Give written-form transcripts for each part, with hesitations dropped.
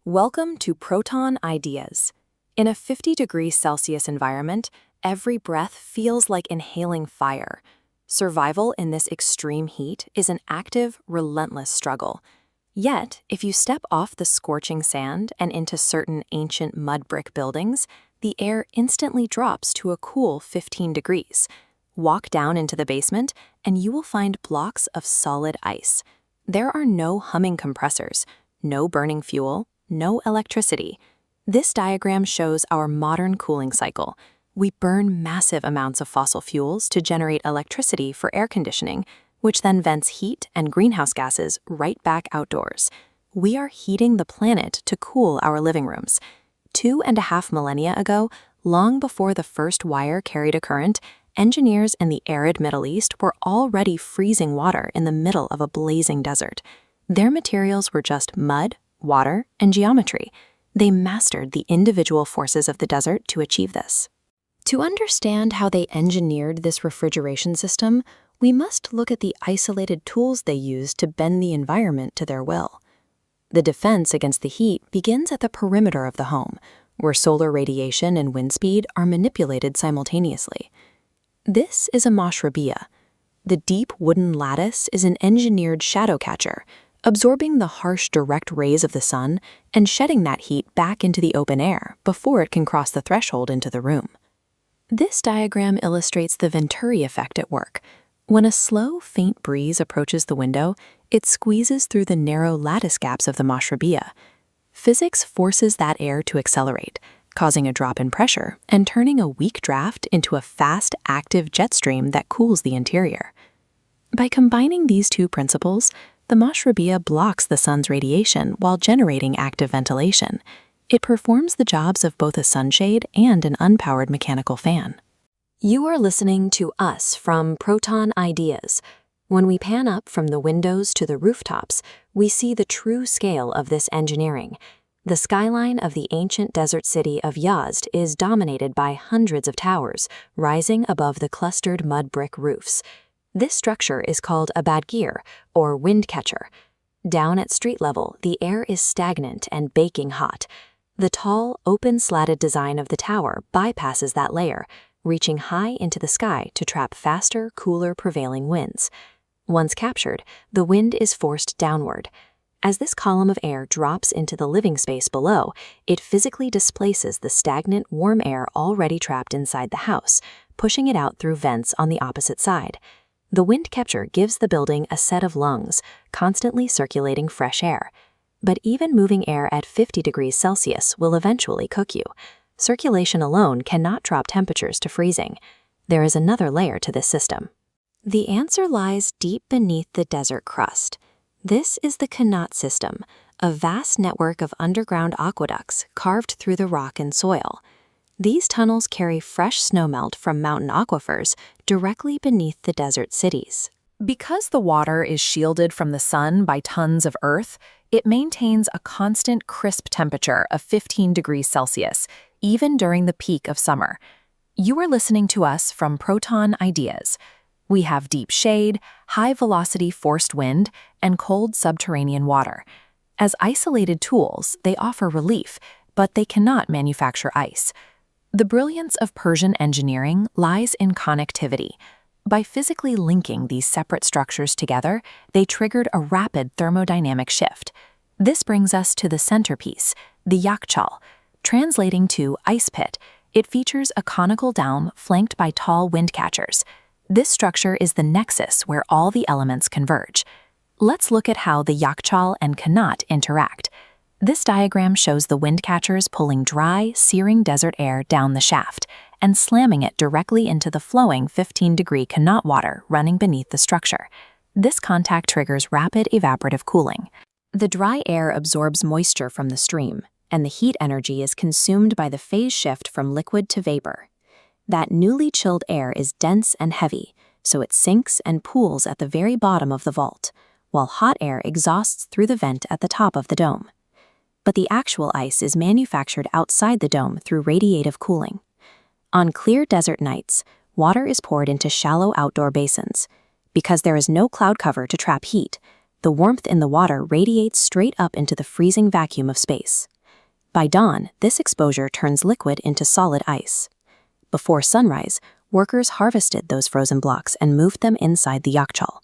Welcome to Proton Ideas. In a 50 Celsius environment, every breath feels like inhaling fire. Survival in this extreme heat is an active, relentless struggle. Yet, if you step off the scorching sand and into certain ancient mud brick buildings, the air instantly drops to a cool 15 degrees. Walk down into the basement, and you will find blocks of solid ice. There are no humming compressors, no burning fuel, no electricity. This diagram shows our modern cooling cycle. We burn massive amounts of fossil fuels to generate electricity for air conditioning, which then vents heat and greenhouse gases right back outdoors. We are heating the planet to cool our living rooms. 2.5 millennia ago, long before the first wire carried a current, engineers in the arid Middle East were already freezing water in the middle of a blazing desert. Their materials were just mud, water, and geometry. They mastered the individual forces of the desert to achieve this. To understand how they engineered this refrigeration system, we must look at the isolated tools they used to bend the environment to their will. The defense against the heat begins at the perimeter of the home, where solar radiation and wind speed are manipulated simultaneously. This is a mashrabiyah. The deep wooden lattice is an engineered shadow catcher, absorbing the harsh direct rays of the sun and shedding that heat back into the open air before it can cross the threshold into the room. This diagram illustrates the Venturi effect at work. When a slow, faint breeze approaches the window, it squeezes through the narrow lattice gaps of the mashrabiyah. Physics forces that air to accelerate, causing a drop in pressure and turning a weak draft into a fast, active jet stream that cools the interior. By combining these two principles, the mashrabiyah blocks the sun's radiation while generating active ventilation. It performs the jobs of both a sunshade and an unpowered mechanical fan. You are listening to us from Proton Ideas. When we pan up from the windows to the rooftops, we see the true scale of this engineering. The skyline of the ancient desert city of Yazd is dominated by hundreds of towers rising above the clustered mud brick roofs. This structure is called a Badgir, or Windcatcher. Down at street level, the air is stagnant and baking hot. The tall, open-slatted design of the tower bypasses that layer, reaching high into the sky to trap faster, cooler prevailing winds. Once captured, the wind is forced downward. As this column of air drops into the living space below, it physically displaces the stagnant, warm air already trapped inside the house, pushing it out through vents on the opposite side. The wind capture gives the building a set of lungs, constantly circulating fresh air. But even moving air at 50 degrees Celsius will eventually cook you. Circulation alone cannot drop temperatures to freezing. There is another layer to this system. The answer lies deep beneath the desert crust. This is the Qanat system, a vast network of underground aqueducts carved through the rock and soil. These tunnels carry fresh snowmelt from mountain aquifers directly beneath the desert cities. Because the water is shielded from the sun by tons of earth, it maintains a constant crisp temperature of 15 degrees Celsius, even during the peak of summer. You are listening to us from Proton Ideas. We have deep shade, high-velocity forced wind, and cold subterranean water. As isolated tools, they offer relief, but they cannot manufacture ice. The brilliance of Persian engineering lies in connectivity. By physically linking these separate structures together, they triggered a rapid thermodynamic shift. This brings us to the centerpiece, the Yakhchal. Translating to ice pit, it features a conical dome flanked by tall windcatchers. This structure is the nexus where all the elements converge. Let's look at how the Yakhchal and Qanat interact. This diagram shows the windcatchers pulling dry, searing desert air down the shaft and slamming it directly into the flowing 15-degree Qanat water running beneath the structure. This contact triggers rapid evaporative cooling. The dry air absorbs moisture from the stream, and the heat energy is consumed by the phase shift from liquid to vapor. That newly chilled air is dense and heavy, so it sinks and pools at the very bottom of the vault, while hot air exhausts through the vent at the top of the dome. But the actual ice is manufactured outside the dome through radiative cooling. On clear desert nights, water is poured into shallow outdoor basins. Because there is no cloud cover to trap heat, the warmth in the water radiates straight up into the freezing vacuum of space. By dawn, this exposure turns liquid into solid ice. Before sunrise, workers harvested those frozen blocks and moved them inside the Yakhchal.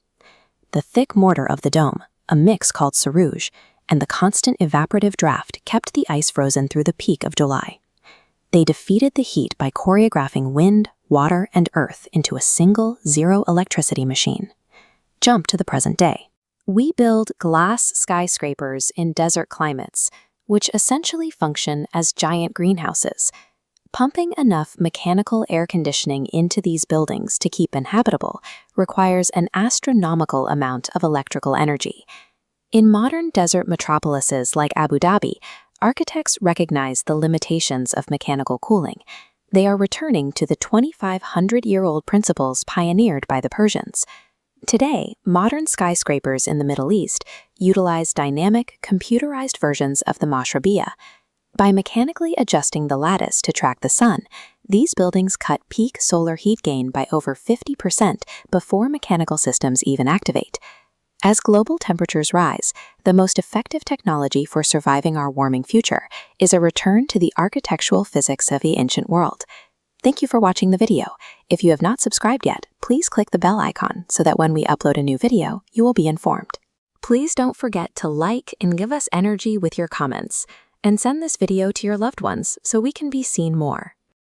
The thick mortar of the dome, a mix called Sarooj, and the constant evaporative draft kept the ice frozen through the peak of July. They defeated the heat by choreographing wind, water, and earth into a single, zero-electricity machine. Jump to the present day. We build glass skyscrapers in desert climates, which essentially function as giant greenhouses. Pumping enough mechanical air conditioning into these buildings to keep inhabitable requires an astronomical amount of electrical energy. In modern desert metropolises like Abu Dhabi, architects recognize the limitations of mechanical cooling. They are returning to the 2,500-year-old principles pioneered by the Persians. Today, modern skyscrapers in the Middle East utilize dynamic, computerized versions of the mashrabiyah. By mechanically adjusting the lattice to track the sun, these buildings cut peak solar heat gain by over 50% before mechanical systems even activate. As global temperatures rise, the most effective technology for surviving our warming future is a return to the architectural physics of the ancient world. Thank you for watching the video. If you have not subscribed yet, please click the bell icon so that when we upload a new video, you will be informed. Please don't forget to like and give us energy with your comments, and send this video to your loved ones so we can be seen more.